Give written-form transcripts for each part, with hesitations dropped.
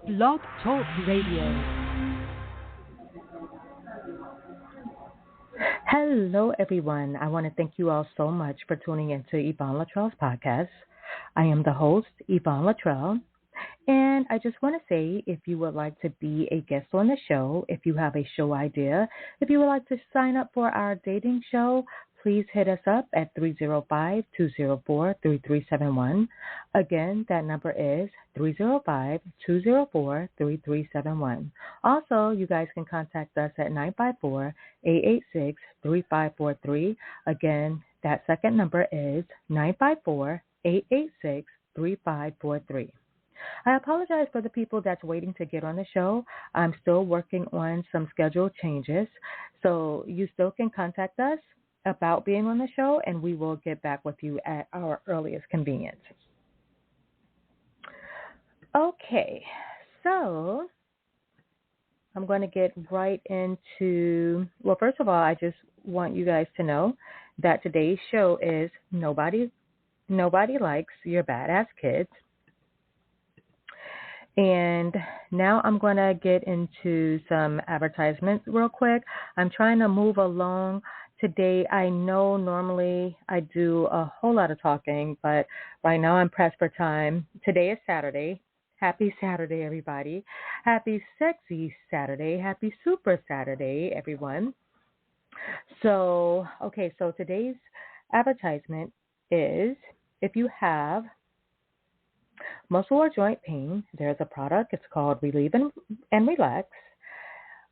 Blog Talk Radio. Hello, everyone. I want to thank you all so much for tuning into Yvonne Luttrell's podcast. I am the host, Yvonne Luttrell, and I just want to say if you would like to be a guest on the show, if you have a show idea, if you would like to sign up for our dating show, please hit us up at 305-204-3371. Again, that number is 305-204-3371. Also, you guys can contact us at 954-886-3543. Again, that second number is 954-886-3543. I apologize for the people that's waiting to get on the show. I'm still working on some schedule changes, so you still can contact us about being on the show, and we will get back with you at our earliest convenience. Okay, so I'm going to get right into, well, first of all, I just want you guys to know that today's show is Nobody Likes Your Badass Kids. And now I'm going to get into some advertisements real quick. I'm trying to move along today. I know normally I do a whole lot of talking, but right now I'm pressed for time. Today is Saturday. Happy Saturday, everybody. Happy sexy Saturday. Happy super Saturday, everyone. So today's advertisement is if you have muscle or joint pain, there's a product. It's called Relieve and Relax.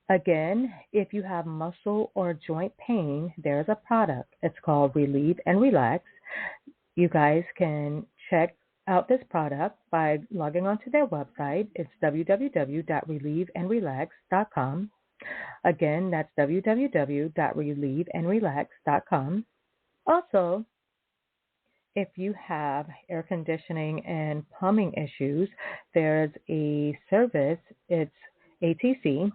Again, if you have muscle or joint pain, there's a product. It's called Relieve and Relax. You guys can check out this product by logging onto their website. It's www.relieveandrelax.com. Again, that's www.relieveandrelax.com. Also, if you have air conditioning and plumbing issues, there's a service. It's ATC.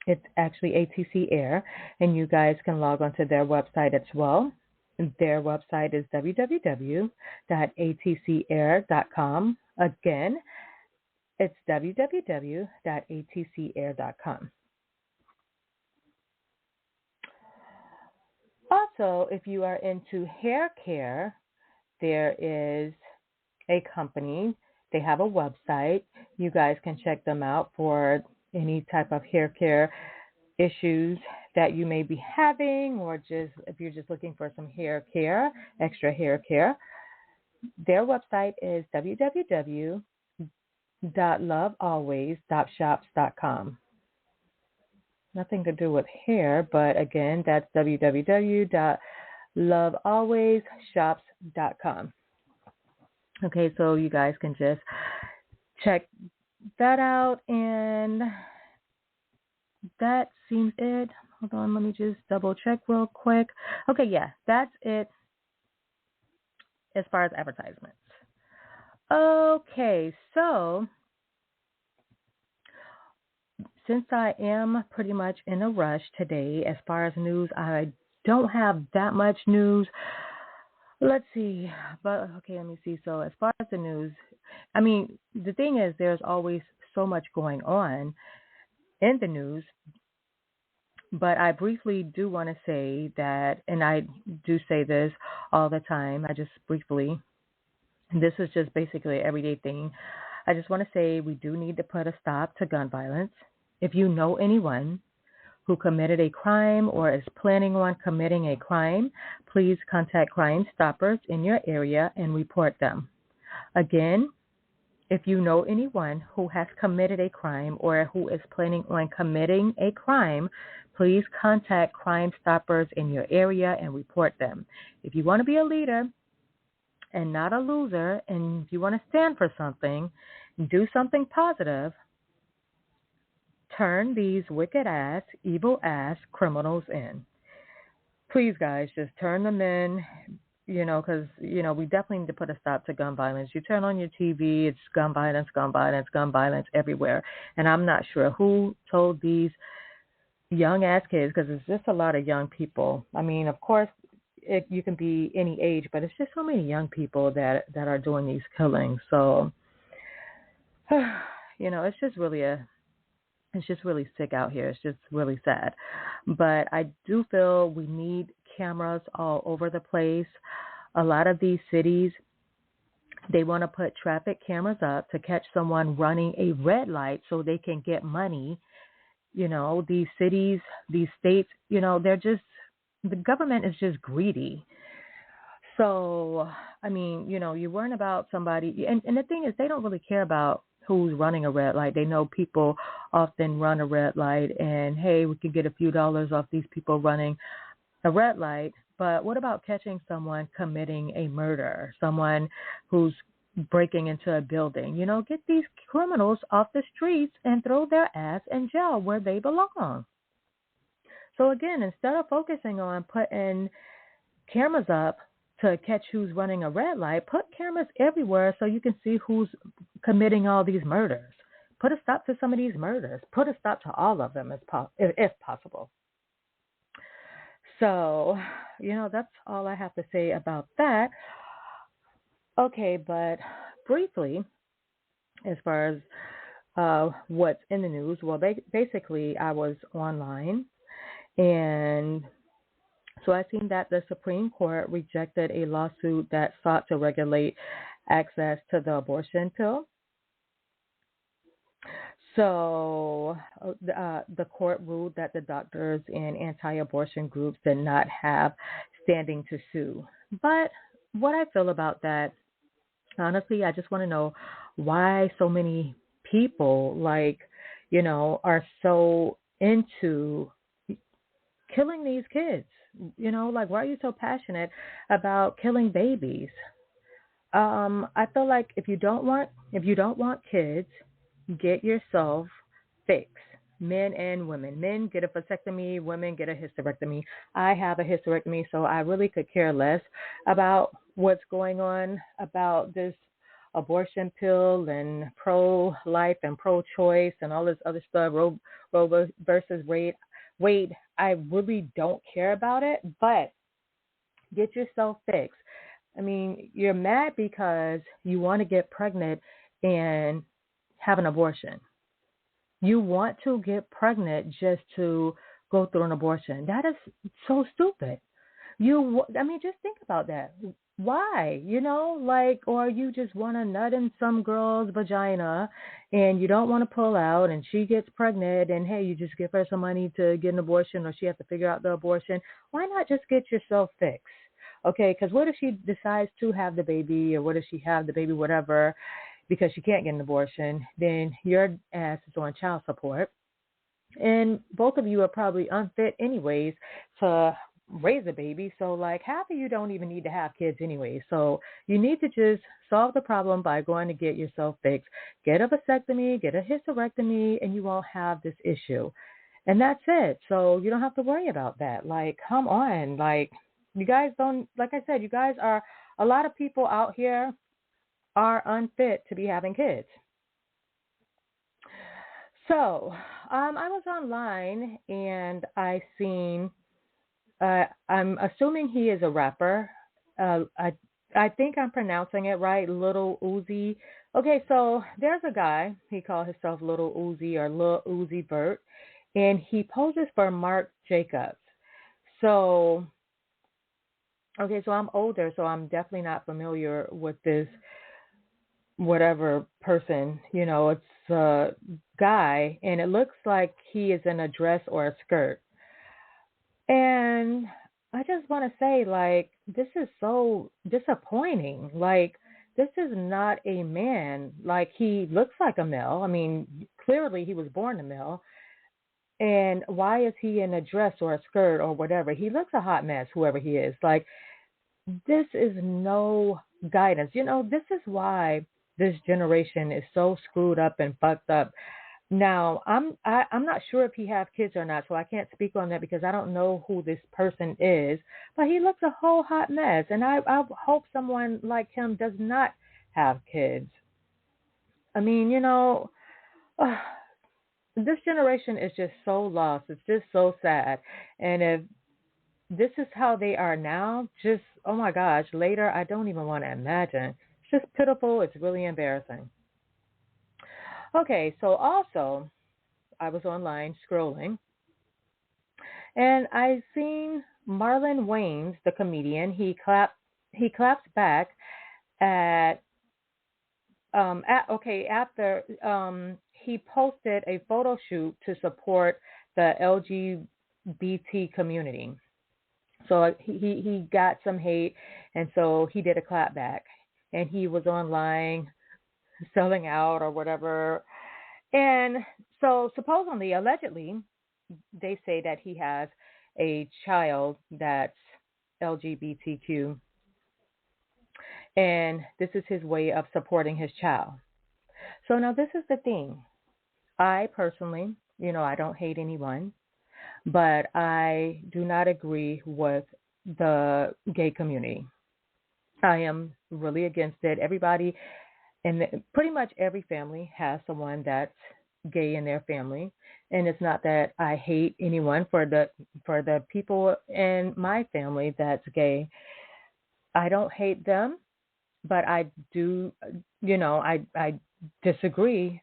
It's actually ATC Air, and you guys can log onto their website as well. Their website is www.atcair.com. Again, it's www.atcair.com. Also, if you are into hair care, there is a company. They have a website. You guys can check them out for any type of hair care issues that you may be having, or just if you're just looking for some hair care, extra hair care. Their website is www.lovealways.shops.com. Nothing to do with hair, but again, that's www.lovealwaysshops.com. Okay, so you guys can just check that out, and that seems it. Hold on, let me just double check real quick. Okay, yeah, that's it as far as advertisements. Okay, so since I am pretty much in a rush today as far as news, I don't have that much news. Let's see. But okay, let me see. So as far as the news, I mean, the thing is there's always so much going on in the news. But I briefly do want to say that, and I do say this all the time, this is just basically an everyday thing. I just want to say we do need to put a stop to gun violence. If you know anyone who committed a crime or is planning on committing a crime, please contact Crime Stoppers in your area and report them. Again, if you know anyone who has committed a crime or who is planning on committing a crime, please contact Crime Stoppers in your area and report them. If you want to be a leader and not a loser, and if you want to stand for something, do something positive, turn these wicked-ass, evil-ass criminals in. Please, guys, just turn them in, because, we definitely need to put a stop to gun violence. You turn on your TV, it's gun violence, gun violence, gun violence everywhere. And I'm not sure who told these young-ass kids, because it's just a lot of young people. I mean, of course, you can be any age, but it's just so many young people that are doing these killings. So it's just really it's just really sick out here. It's just really sad. But I do feel we need cameras all over the place. A lot of these cities, they want to put traffic cameras up to catch someone running a red light so they can get money. These cities, these states, the government is just greedy. So, I mean, you worrying about somebody, and the thing is, they don't really care about who's running a red light. They know people often run a red light, and hey, we could get a few dollars off these people running a red light. But what about catching someone committing a murder, someone who's breaking into a building? Get these criminals off the streets and throw their ass in jail where they belong. So again, instead of focusing on putting cameras up to catch who's running a red light, put cameras everywhere so you can see who's committing all these murders. Put a stop to some of these murders. Put a stop to all of them if possible. So, that's all I have to say about that. Okay, but briefly, as far as what's in the news, well, basically, I was online, and so I seen that the Supreme Court rejected a lawsuit that sought to regulate access to the abortion pill. So the court ruled that the doctors and anti-abortion groups did not have standing to sue. But what I feel about that, honestly, I just want to know why so many people, are so into killing these kids. Like, why are you so passionate about killing babies? I feel like if you don't want kids, get yourself fixed. Men and women. Men get a vasectomy, women get a hysterectomy. I have a hysterectomy, so I really could care less about what's going on about this abortion pill and pro-life and pro-choice and all this other stuff, Roe versus Wade. I really don't care about it, but get yourself fixed. I mean, you're mad because you want to get pregnant and have an abortion. You want to get pregnant just to go through an abortion. That is so stupid. I mean, just think about that. Why? Or you just want to nut in some girl's vagina and you don't want to pull out and she gets pregnant and hey, you just give her some money to get an abortion or she has to figure out the abortion. Why not just get yourself fixed? Okay, because what if she decides to have the baby or what if she have the baby, whatever, because she can't get an abortion, then your ass is on child support. And both of you are probably unfit anyways to raise a baby. So like half of you don't even need to have kids anyway. So you need to just solve the problem by going to get yourself fixed. Get a vasectomy, get a hysterectomy, and you won't have this issue. And that's it. So you don't have to worry about that. Like, come on. Like, you guys don't, like I said, you guys are, a lot of people out here are unfit to be having kids. So, I was online and I seen. I'm assuming he is a rapper. I think I'm pronouncing it right, Little Uzi. Okay, so there's a guy. He called himself Little Uzi or Lil Uzi Vert, and he poses for Marc Jacobs. So, okay, so I'm older, so I'm definitely not familiar with this whatever person, it's a guy, and it looks like he is in a dress or a skirt. And I just want to say, like, this is so disappointing. Like, this is not a man. Like, he looks like a male. I mean, clearly he was born a male. And why is he in a dress or a skirt or whatever? He looks a hot mess, whoever he is. Like, this is no guidance. This is why this generation is so screwed up and fucked up. Now, I'm not sure if he have kids or not, so I can't speak on that because I don't know who this person is. But he looks a whole hot mess, and I hope someone like him does not have kids. I mean, uh, this generation is just so lost. It's just so sad. And if this is how they are now, just, oh my gosh, later, I don't even want to imagine. It's just pitiful. It's really embarrassing. Okay, so also I was online scrolling and I seen Marlon Wayans, the comedian. He claps back at after he posted a photo shoot to support the LGBT community. So he got some hate, and so he did a clapback, and he was online selling out or whatever. And so supposedly, allegedly, they say that he has a child that's LGBTQ, and this is his way of supporting his child. So now this is the thing. I personally, I don't hate anyone, but I do not agree with the gay community. I am really against it. Everybody, and pretty much every family has someone that's gay in their family, and it's not that I hate anyone for the people in my family that's gay. I don't hate them, but I do, I disagree.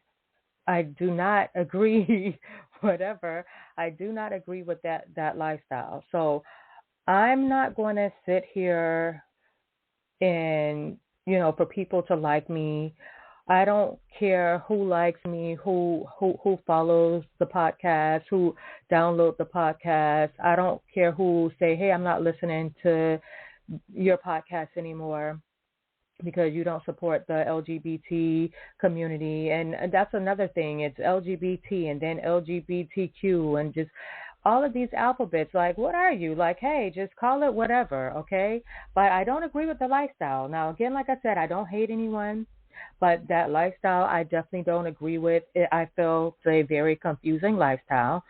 I do not agree, whatever. I do not agree with that lifestyle. So I'm not going to sit here and for people to like me. I don't care who likes me, who follows the podcast, who download the podcast. I don't care who say, "Hey, I'm not listening to your podcast anymore because you don't support the LGBT community." And that's another thing. It's LGBT and then LGBTQ and just all of these alphabets. Like, what are you? Like, hey, just call it whatever, okay? But I don't agree with the lifestyle. Now, again, like I said, I don't hate anyone, but that lifestyle I definitely don't agree with. I feel it's a very confusing lifestyle.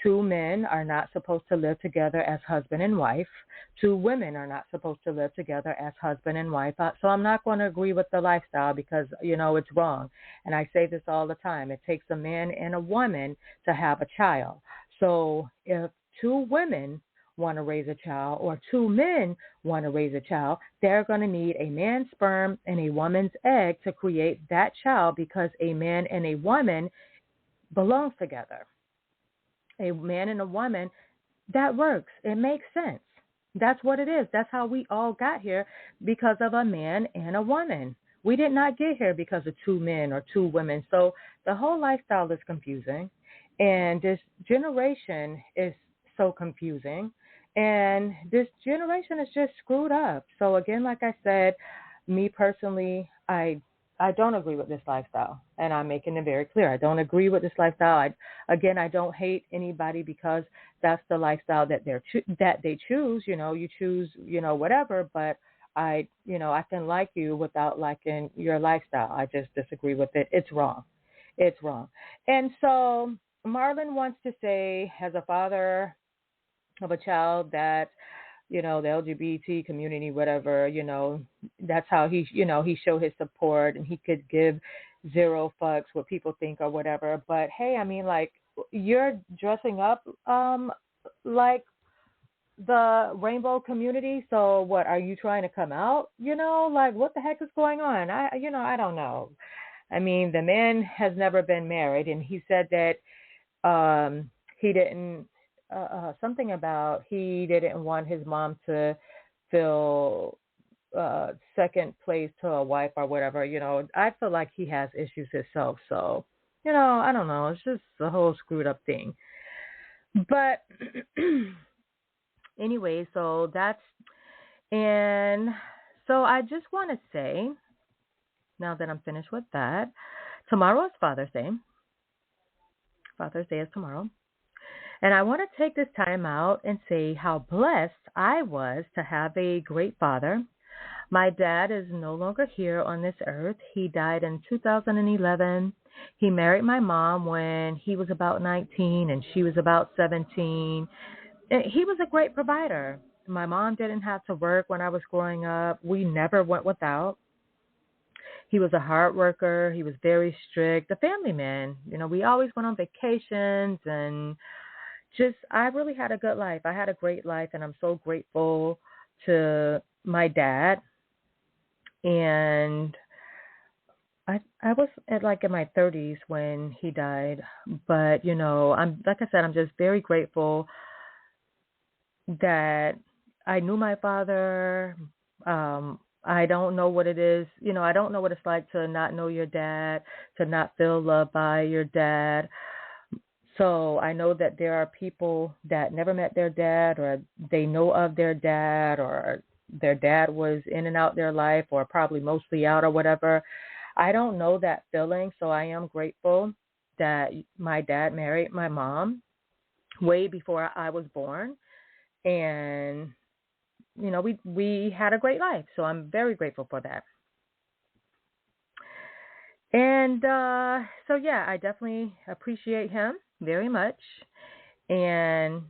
Two men are not supposed to live together as husband and wife. Two women are not supposed to live together as husband and wife. So I'm not going to agree with the lifestyle because, it's wrong. And I say this all the time. It takes a man and a woman to have a child. So if two women want to raise a child or two men want to raise a child, they're going to need a man's sperm and a woman's egg to create that child because a man and a woman belongs together. A man and a woman, that works. It makes sense. That's what it is. That's how we all got here because of a man and a woman. We did not get here because of two men or two women. So the whole lifestyle is confusing. And this generation is so confusing. And this generation is just screwed up. So again, like I said, me personally, I don't agree with this lifestyle, and I'm making it very clear. I don't agree with this lifestyle. I don't hate anybody because that's the lifestyle that that they choose. You choose, whatever. But I can like you without liking your lifestyle. I just disagree with it. It's wrong. It's wrong. And so Marlon wants to say, as a father of a child that the LGBT community, whatever, that's how he showed his support and he could give zero fucks what people think or whatever. But hey, I mean, like, you're dressing up like the rainbow community. So what, are you trying to come out? Like, what the heck is going on? I don't know. I mean, the man has never been married, and he said that he didn't something about he didn't want his mom to feel second place to a wife or whatever. I feel like he has issues himself. So, I don't know. It's just a whole screwed up thing. But anyway, and so I just want to say, now that I'm finished with that, tomorrow is Father's Day. Father's Day is tomorrow. And I want to take this time out and say how blessed I was to have a great father. My dad is no longer here on this earth. He died in 2011. He married my mom when he was about 19 and she was about 17. He was a great provider. My mom didn't have to work when I was growing up. We never went without. He was a hard worker. He was very strict, a family man. We always went on vacations and I really had a good life. I had a great life, and I'm so grateful to my dad. And I was at like in my 30s when he died, but I'm like I said, I'm just very grateful that I knew my father. I don't know what it is, I don't know what it's like to not know your dad, to not feel loved by your dad. So I know that there are people that never met their dad, or they know of their dad, or their dad was in and out their life, or probably mostly out or whatever. I don't know that feeling, so I am grateful that my dad married my mom way before I was born, and we had a great life. So I'm very grateful for that. And so yeah, I definitely appreciate him very much, and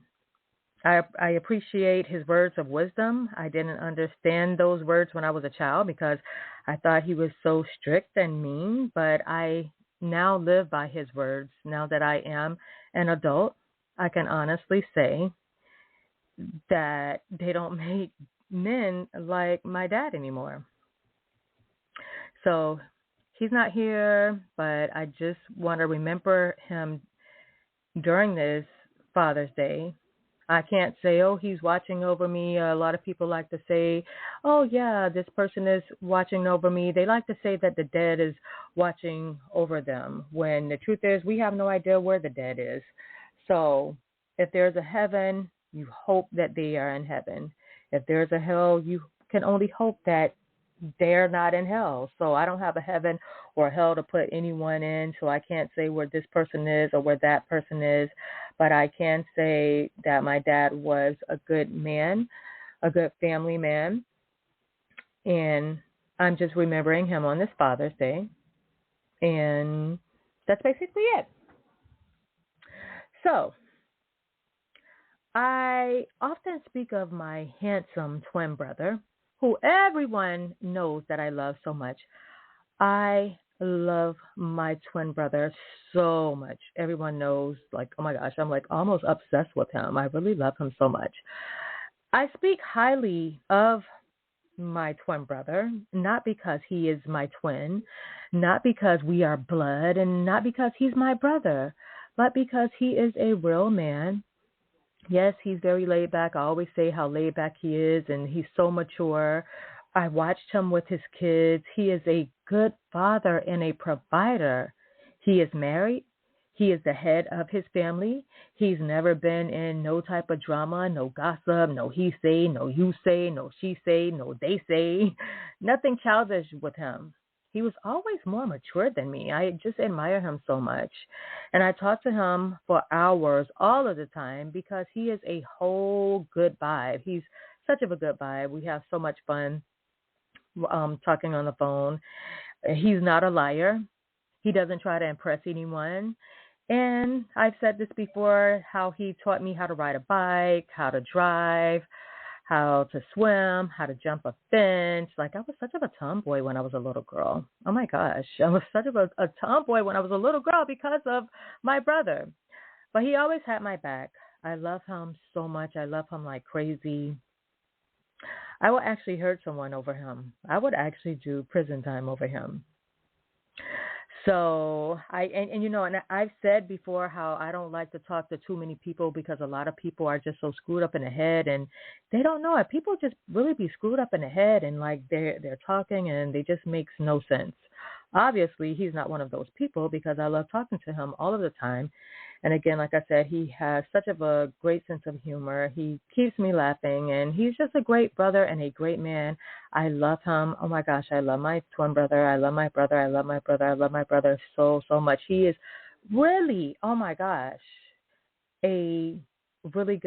I appreciate his words of wisdom. I didn't understand those words when I was a child because I thought he was so strict and mean, but I now live by his words. Now that I am an adult, I can honestly say that they don't make men like my dad anymore. So he's not here, but I just want to remember him during this Father's Day. I can't say, oh, he's watching over me. A lot of people like to say, oh, yeah, this person is watching over me. They like to say that the dead is watching over them, when the truth is we have no idea where the dead is. So if there's a heaven, you hope that they are in heaven. If there's a hell, you can only hope that they're not in hell. So I don't have a heaven or hell to put anyone in. So I can't say where this person is or where that person is. But I can say that my dad was a good man, a good family man. And I'm just remembering him on this Father's Day. And that's basically it. So I often speak of my handsome twin brother, who everyone knows that I love so much. I love my twin brother so much. Everyone knows, like, oh my gosh, I'm like almost obsessed with him. I really love him so much. I speak highly of my twin brother, not because he is my twin, not because we are blood, and not because he's my brother, but because he is a real man. Yes, he's very laid back. I always say how laid back he is, and he's so mature. I watched him with his kids. He is a good father and a provider. He is married. He is the head of his family. He's never been in no type of drama, no gossip, no he say, no you say, no she say, no they say. Nothing childish with him. He was always more mature than me. I just admire him so much. And I talk to him for hours all of the time because he is a whole good vibe. He's such of a good vibe. We have so much fun talking on the phone. He's not a liar. He doesn't try to impress anyone. And I've said this before, how he taught me how to ride a bike, how to drive, how to swim, how to jump a fence. Like, I was such of a tomboy when I was a little girl. Oh my gosh. I was such of a tomboy when I was a little girl because of my brother. But he always had my back. I love him so much. I love him like crazy. I would actually hurt someone over him. I would actually do prison time over him. So and I've said before how I don't like to talk to too many people because a lot of people are just so screwed up in the head, and they don't know it. People just really be screwed up in the head, and like they're talking and they just makes no sense. Obviously, he's not one of those people because I love talking to him all of the time. And again, like I said, he has such of a great sense of humor. He keeps me laughing, and he's just a great brother and a great man. I love him. Oh my gosh, I love my twin brother. I love my brother. I love my brother. I love my brother so, so much. He is really, oh my gosh, a really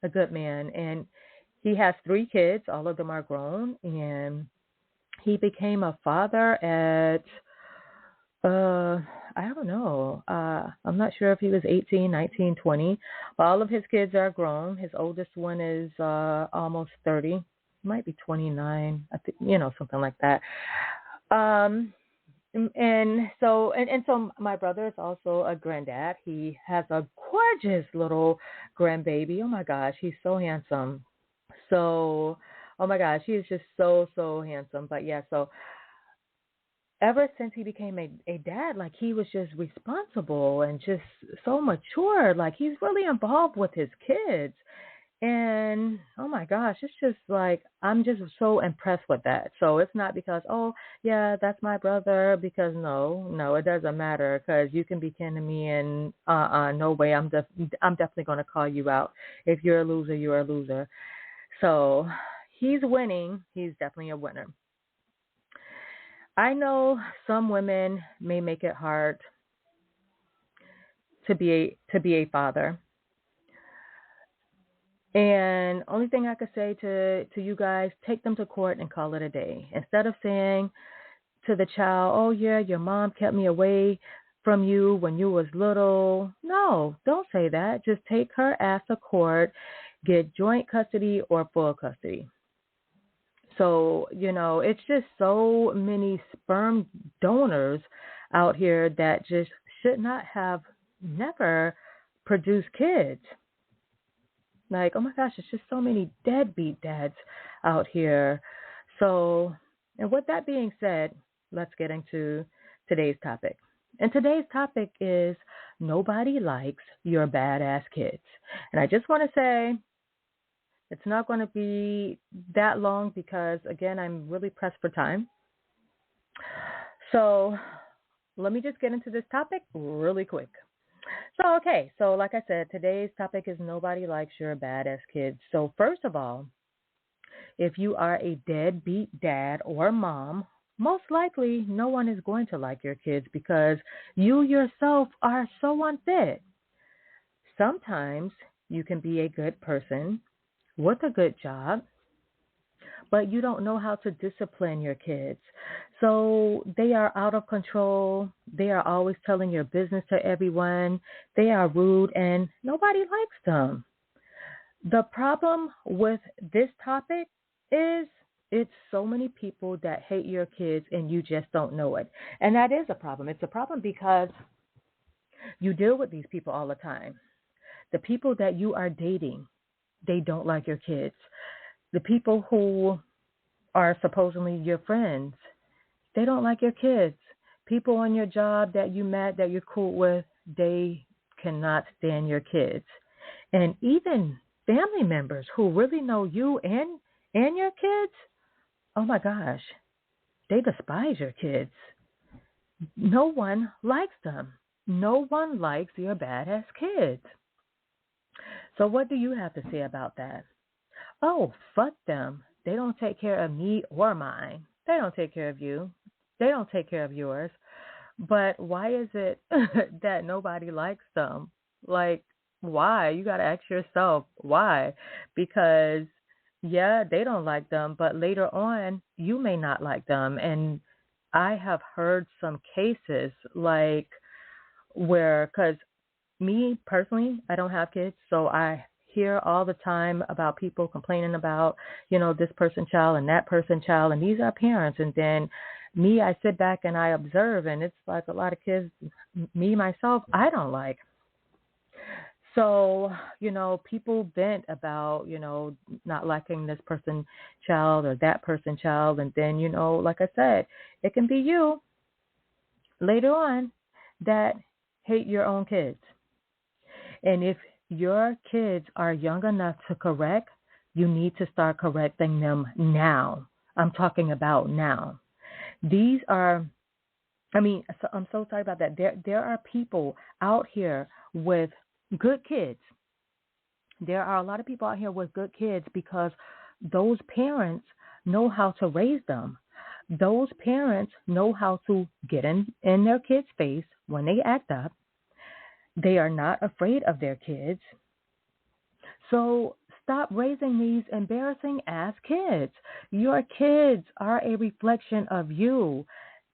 a good man. And he has three kids. All of them are grown. And he became a father at, uh, I don't know. I'm not sure if he was 18, 19, 20. But all of his kids are grown. His oldest one is almost 30. Might be 29. I think, something like that. Um, and so my brother is also a granddad. He has a gorgeous little grandbaby. Oh my gosh, he's so handsome. So, oh my gosh, he is just so, so handsome. But yeah, so ever since he became a dad, like he was just responsible and just so mature. Like he's really involved with his kids. And oh my gosh, it's just like I'm just so impressed with that. So it's not because, oh, yeah, that's my brother, because no, it doesn't matter, because you can be kin to me, and no way, I'm definitely going to call you out. If you're a loser, you're a loser. So he's winning. He's definitely a winner. I know some women may make it hard to be a father. And only thing I could say to you guys, take them to court and call it a day. Instead of saying to the child, "Oh yeah, your mom kept me away from you when you was little." No, don't say that. Just take her ass to court, get joint custody or full custody. So, it's just so many sperm donors out here that just should not have never produced kids. Like, oh my gosh, it's just so many deadbeat dads out here. So, and with that being said, let's get into today's topic. And today's topic is nobody likes your badass kids. And I just want to say it's not going to be that long because, again, I'm really pressed for time. So let me just get into this topic really quick. So like I said, today's topic is nobody likes your badass kids. So first of all, if you are a deadbeat dad or mom, most likely no one is going to like your kids because you yourself are so unfit. Sometimes you can be a good person with a good job, but you don't know how to discipline your kids. So they are out of control. They are always telling your business to everyone. They are rude and nobody likes them. The problem with this topic is it's so many people that hate your kids and you just don't know it. And that is a problem. It's a problem because you deal with these people all the time. The people that you are dating, they don't like your kids. The people who are supposedly your friends, they don't like your kids. People on your job that you met, that you're cool with, they cannot stand your kids. And even family members who really know you and your kids, oh my gosh, they despise your kids. No one likes them. No one likes your badass kids. So what do you have to say about that? Oh, fuck them. They don't take care of me or mine. They don't take care of you. They don't take care of yours. But why is it that nobody likes them? Like, why? You got to ask yourself why. Because, yeah, they don't like them, but later on, you may not like them. And I have heard some cases like where, because me personally, I don't have kids, so I hear all the time about people complaining about, this person child and that person child, and these are parents. And then me, I sit back and I observe, and it's like a lot of kids, me, myself, I don't like. So, people vent about, not liking this person child or that person child. And then, like I said, it can be you later on that hate your own kids. And if your kids are young enough to correct, you need to start correcting them now. I'm talking about now. These are, I'm so sorry about that. There are people out here with good kids. There are a lot of people out here with good kids because those parents know how to raise them. Those parents know how to get in their kids' face when they act up. They are not afraid of their kids. So stop raising these embarrassing ass kids. Your kids are a reflection of you.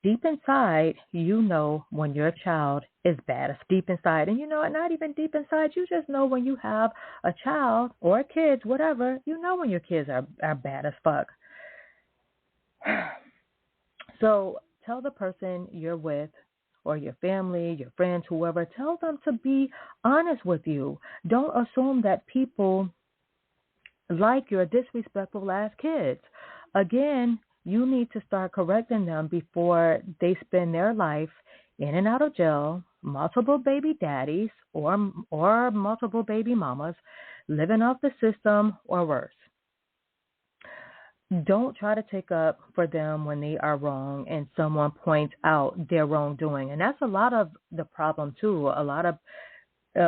Deep inside, you know when your child is bad. It's deep inside. And not even deep inside, you just know when you have a child or kids, whatever, you know when your kids are bad as fuck. So tell the person you're with or your family, your friends, whoever, tell them to be honest with you. Don't assume that people like your disrespectful ass kids. Again, You need to start correcting them before they spend their life in and out of jail, multiple baby daddies or multiple baby mamas, living off the system or worse. Don't try to take up for them when they are wrong and someone points out their wrongdoing. And that's a lot of the problem too. A lot of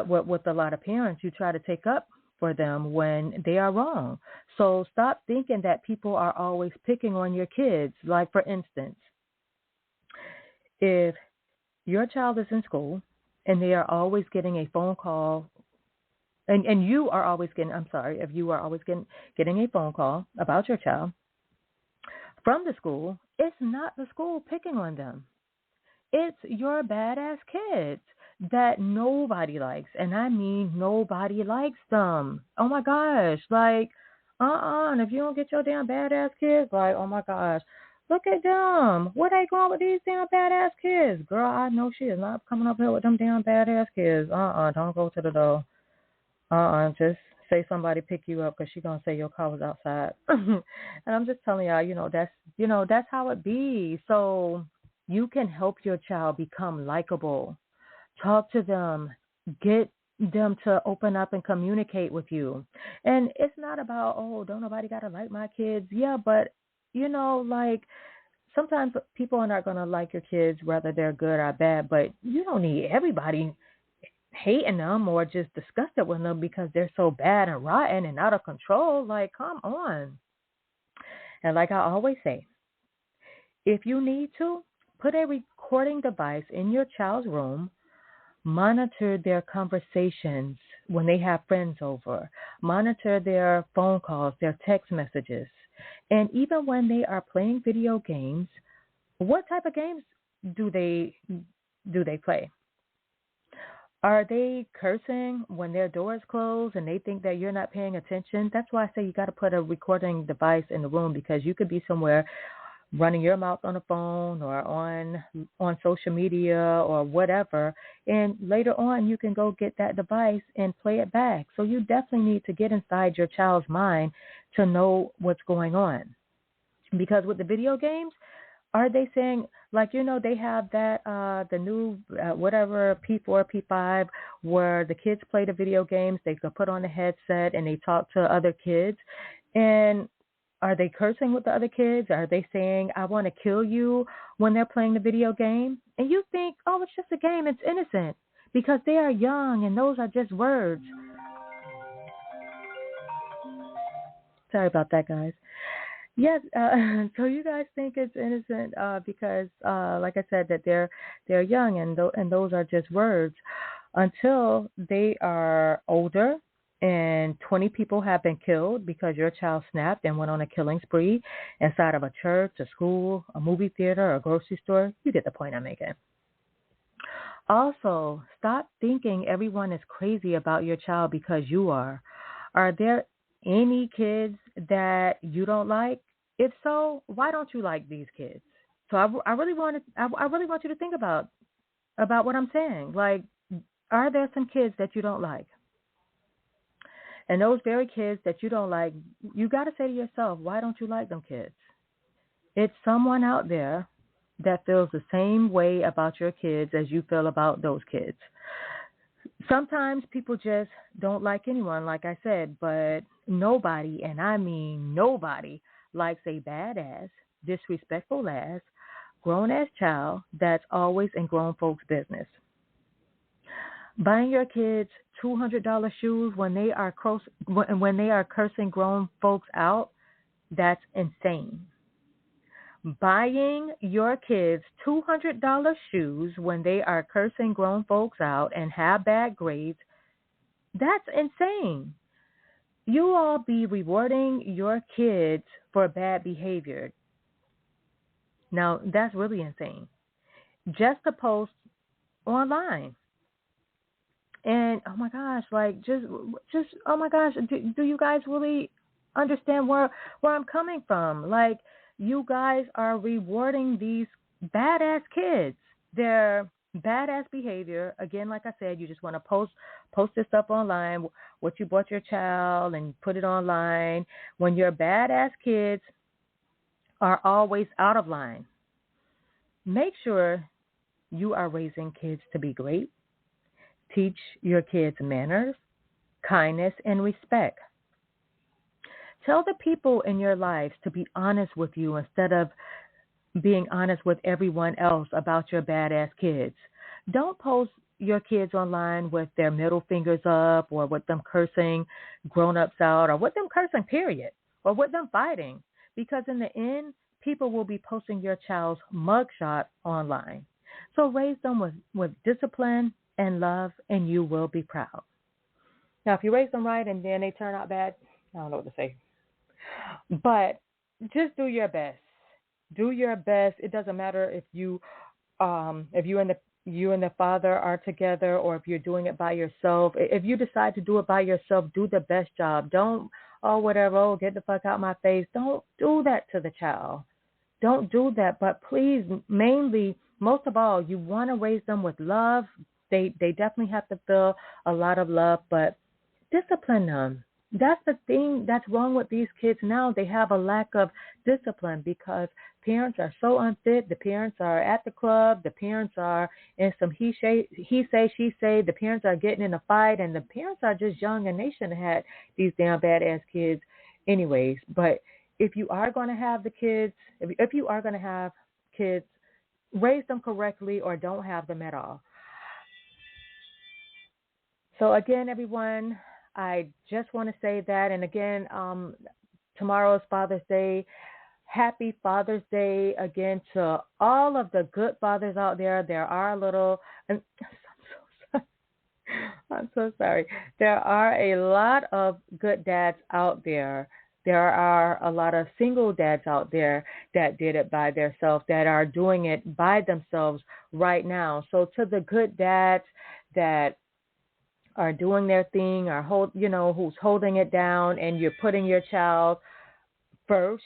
with a lot of parents, you try to take up for them when they are wrong. So stop thinking that people are always picking on your kids. Like, for instance, if your child is in school and they are always getting a phone call, and you are always getting, I'm sorry, if you are always getting a phone call about your child from the school, it's not the school picking on them. It's your badass kids that nobody likes. And I mean, nobody likes them. Oh my gosh. Like, and if you don't get your damn badass kids, like, oh my gosh, look at them. What they going with these damn badass kids? Girl, I know she is not coming up here with them damn badass kids. Don't go to the door. Just say somebody pick you up because she going to say your car was outside. And I'm just telling y'all, that's how it be. So you can help your child become likable. Talk to them. Get them to open up and communicate with you. And it's not about, oh, don't nobody got to like my kids. Yeah, but, like sometimes people are not going to like your kids, whether they're good or bad, but you don't need everybody hating them or just disgusted with them because they're so bad and rotten and out of control. Like, come on. And like I always say, if you need to, put a recording device in your child's room. Monitor their conversations when they have friends over. Monitor their phone calls, their text messages. And even when they are playing video games, what type of games do they play? Are they cursing when their doors close and they think that you're not paying attention? That's why I say you got to put a recording device in the room, because you could be somewhere running your mouth on the phone or on social media or whatever, and later on you can go get that device and play it back. So you definitely need to get inside your child's mind to know what's going on. Because with the video games, are they saying, like, they have that, the new, whatever, P4, P5, where the kids play the video games, they can put on a headset and they talk to other kids. And are they cursing with the other kids? Are they saying, I want to kill you when they're playing the video game? And you think, oh, it's just a game. It's innocent, because they are young and those are just words. Sorry about that, guys. Yes, so you guys think it's innocent because, like I said, that they're young and those are just words, until they are older and 20 people have been killed because your child snapped and went on a killing spree inside of a church, a school, a movie theater, or a grocery store. You get the point I'm making. Also, stop thinking everyone is crazy about your child because you are. Are there any kids that you don't like? If so, why don't you like these kids? So I really want you to think about what I'm saying. Like, are there some kids that you don't like? And those very kids that you don't like, you got to say to yourself, why don't you like them kids? It's someone out there that feels the same way about your kids as you feel about those kids. Sometimes people just don't like anyone, like I said, but nobody, and I mean nobody, likes a badass, disrespectful ass, grown-ass child that's always in grown folks' business. Buying your kids $200 shoes when they are cursing grown folks out, that's insane. Buying your kids $200 shoes when they are cursing grown folks out and have bad grades, that's insane. You all be rewarding your kids for bad behavior. Now, that's really insane. Just to post online. And, oh my gosh, like, just oh my gosh, do you guys really understand where I'm coming from? Like, you guys are rewarding these badass kids. Their badass behavior. Again, like I said, you just want to post this stuff online, what you bought your child, and put it online. When your badass kids are always out of line. Make sure you are raising kids to be great. Teach your kids manners, kindness, and respect. Tell the people in your lives to be honest with you instead of being honest with everyone else about your badass kids. Don't post your kids online with their middle fingers up or with them cursing grown ups out or with them cursing, period, or with them fighting. Because in the end, people will be posting your child's mugshot online. So raise them with discipline and love, and you will be proud. Now, if you raise them right and then they turn out bad, I don't know what to say. But just do your best. Do your best. It doesn't matter if you and the father are together or if you're doing it by yourself. If you decide to do it by yourself, do the best job. Don't whatever, get the fuck out my face. Don't do that to the child. Don't do that. But please, mainly, most of all, you want to raise them with love. They definitely have to feel a lot of love, but discipline them. That's the thing that's wrong with these kids now. They have a lack of discipline because parents are so unfit. The parents are at the club. The parents are in some he say, she say. The parents are getting in a fight, and the parents are just young, and they shouldn't have had these damn badass kids anyways. But if you are going to have the kids, if you are going to have kids, raise them correctly or don't have them at all. So again, everyone, I just want to say that. And again, tomorrow is Father's Day. Happy Father's Day again to all of the good fathers out there. There are a little, and I'm so sorry. There are a lot of good dads out there. There are a lot of single dads out there that did it by themselves, that are doing it by themselves right now. So to the good dads that are doing their thing, or who's holding it down, and you're putting your child first.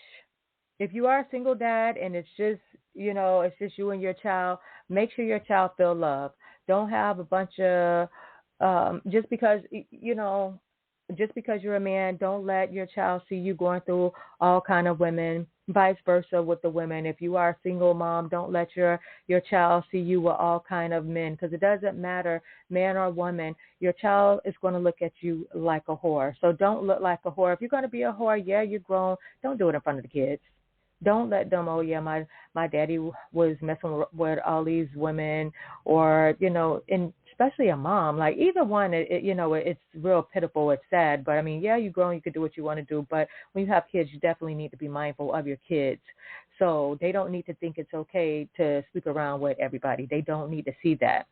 If you are a single dad and it's just you and your child, make sure your child feel love. Don't have a bunch of just because you're a man, don't let your child see you going through all kind of women. Vice versa with the women. If you are a single mom, don't let your child see you with all kind of men, because it doesn't matter, man or woman. Your child is going to look at you like a whore. So don't look like a whore. If you're going to be a whore, yeah, you're grown. Don't do it in front of the kids. Don't let them, oh yeah, my daddy was messing with all these women, or and especially a mom. Like either one, it's real pitiful. It's sad, but I mean, yeah, you're grown, you can do what you want to do. But when you have kids, you definitely need to be mindful of your kids. So they don't need to think it's okay to sleep around with everybody. They don't need to see that.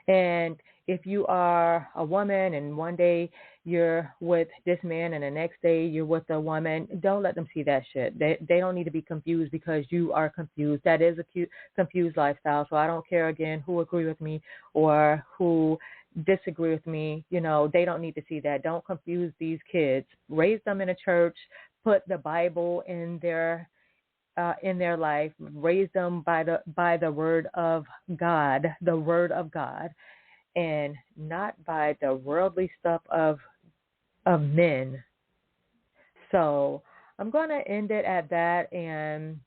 And if you are a woman and one day you're with this man and the next day you're with a woman, don't let them see that shit. They don't need to be confused because you are confused. That is a confused lifestyle. So I don't care, again, who agree with me or who disagree with me. They don't need to see that. Don't confuse these kids. Raise them in a church. Put the Bible in their life. Raise them by the word of God, and not by the worldly stuff of men. So I'm going to end it at that, and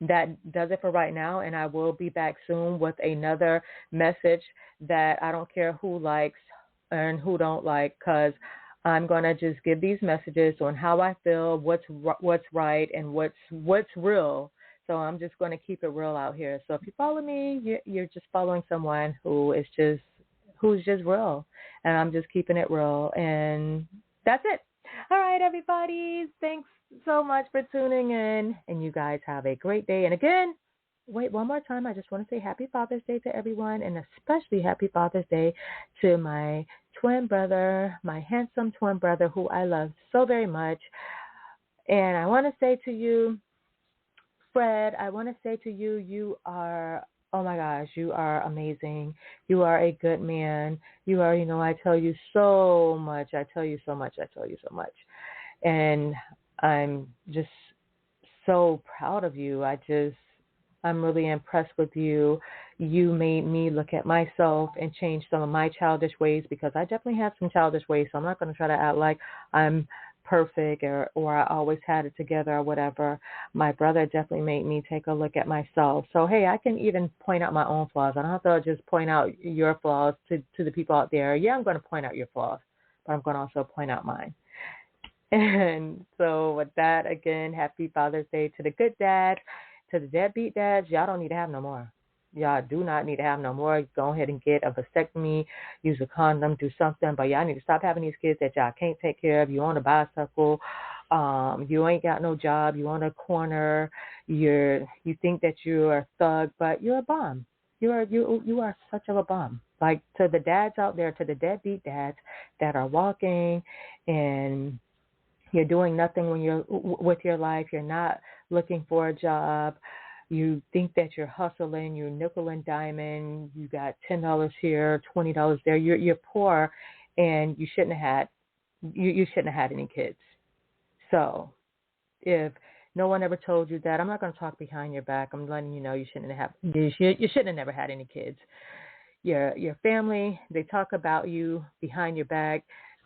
that does it for right now. And I will be back soon with another message that I don't care who likes and who don't like, because I'm going to just give these messages on how I feel, what's right, and what's real. So I'm just going to keep it real out here. So if you follow me, you're just following someone who's just real, and I'm just keeping it real, and that's it. All right, everybody. Thanks so much for tuning in, and you guys have a great day. And again, wait, one more time, I just want to say Happy Father's Day to everyone, and especially Happy Father's Day to my twin brother, my handsome twin brother, who I love so very much. And I want to say to you, Fred, you are, oh my gosh, you are amazing. You are a good man. You are, I tell you so much. And I'm just so proud of you. I'm really impressed with you. You made me look at myself and change some of my childish ways, because I definitely have some childish ways. So I'm not going to try to act like I'm perfect or I always had it together or whatever. My brother definitely made me take a look at myself. So, hey, I can even point out my own flaws. I don't have to just point out your flaws to the people out there. Yeah, I'm going to point out your flaws, but I'm going to also point out mine. And so with that, again, happy Father's Day to the good dads, to the deadbeat dads. Y'all don't need to have no more. Y'all do not need to have no more. Go ahead and get a vasectomy, use a condom, do something. But y'all need to stop having these kids that y'all can't take care of. You on a bicycle, you ain't got no job, you on a corner, you think that you're a thug, but you're a bum. You are such of a bum. Like, to the dads out there, to the deadbeat dads that are walking and you're doing nothing when you're with your life. You're not looking for a job. You think that you're hustling. You're nickel and diamond. You got $10 here, $20 there. You're poor, and you shouldn't have had any kids. So, if no one ever told you that, I'm not going to talk behind your back. I'm letting you know you shouldn't have never had any kids. Your family, they talk about you behind your back.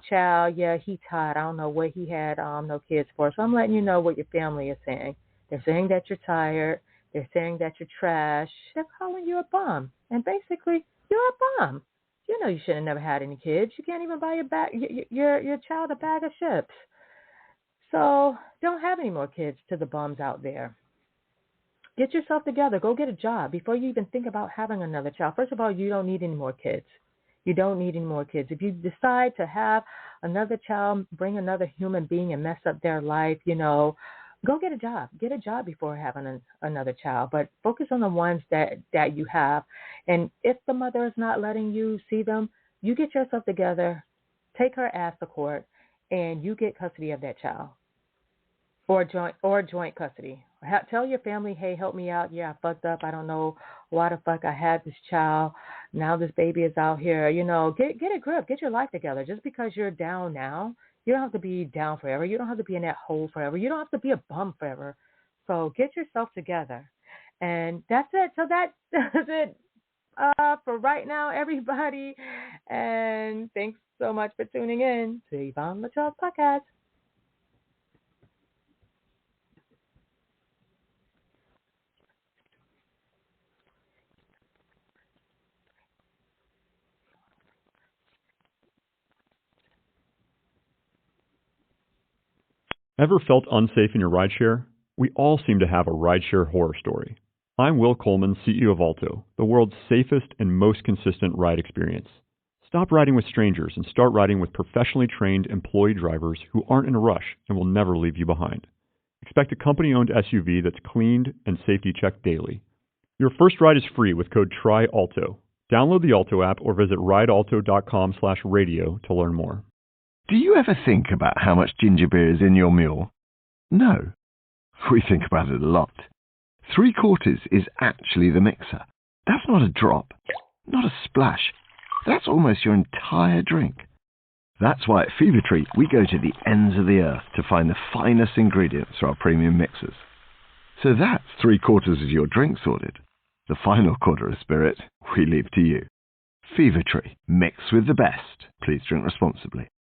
Child, yeah, he tired. I don't know what he had no kids for. So I'm letting you know what your family is saying. They're saying that you're tired. They're saying that you're trash. They're calling you a bum. And basically, you're a bum. You know you should have never had any kids. You can't even buy your child a bag of chips. So don't have any more kids to the bums out there. Get yourself together. Go get a job before you even think about having another child. First of all, you don't need any more kids. You don't need any more kids. If you decide to have another child, bring another human being and mess up their life, go get a job. Get a job before having another child. But focus on the ones that you have. And if the mother is not letting you see them, you get yourself together, take her ass to court, and you get custody of that child. Or joint custody. Tell your family, hey, help me out. Yeah, I fucked up. I don't know why the fuck I had this child. Now this baby is out here. Get a grip. Get your life together. Just because you're down now, you don't have to be down forever. You don't have to be in that hole forever. You don't have to be a bum forever. So get yourself together. And that's it. So that does it for right now, everybody. And thanks so much for tuning in to Yvonne Latrell's podcast. Ever felt unsafe in your rideshare? We all seem to have a rideshare horror story. I'm Will Coleman, CEO of Alto, the world's safest and most consistent ride experience. Stop riding with strangers and start riding with professionally trained employee drivers who aren't in a rush and will never leave you behind. Expect a company-owned SUV that's cleaned and safety checked daily. Your first ride is free with code TRYALTO. Download the Alto app or visit ridealto.com/radio to learn more. Do you ever think about how much ginger beer is in your mule? No. We think about it a lot. 3/4 is actually the mixer. That's not a drop, not a splash. That's almost your entire drink. That's why at Fever-Tree we go to the ends of the earth to find the finest ingredients for our premium mixers. So that's 3/4 of your drink sorted. The final quarter of spirit we leave to you. Fever-Tree, mixed with the best. Please drink responsibly.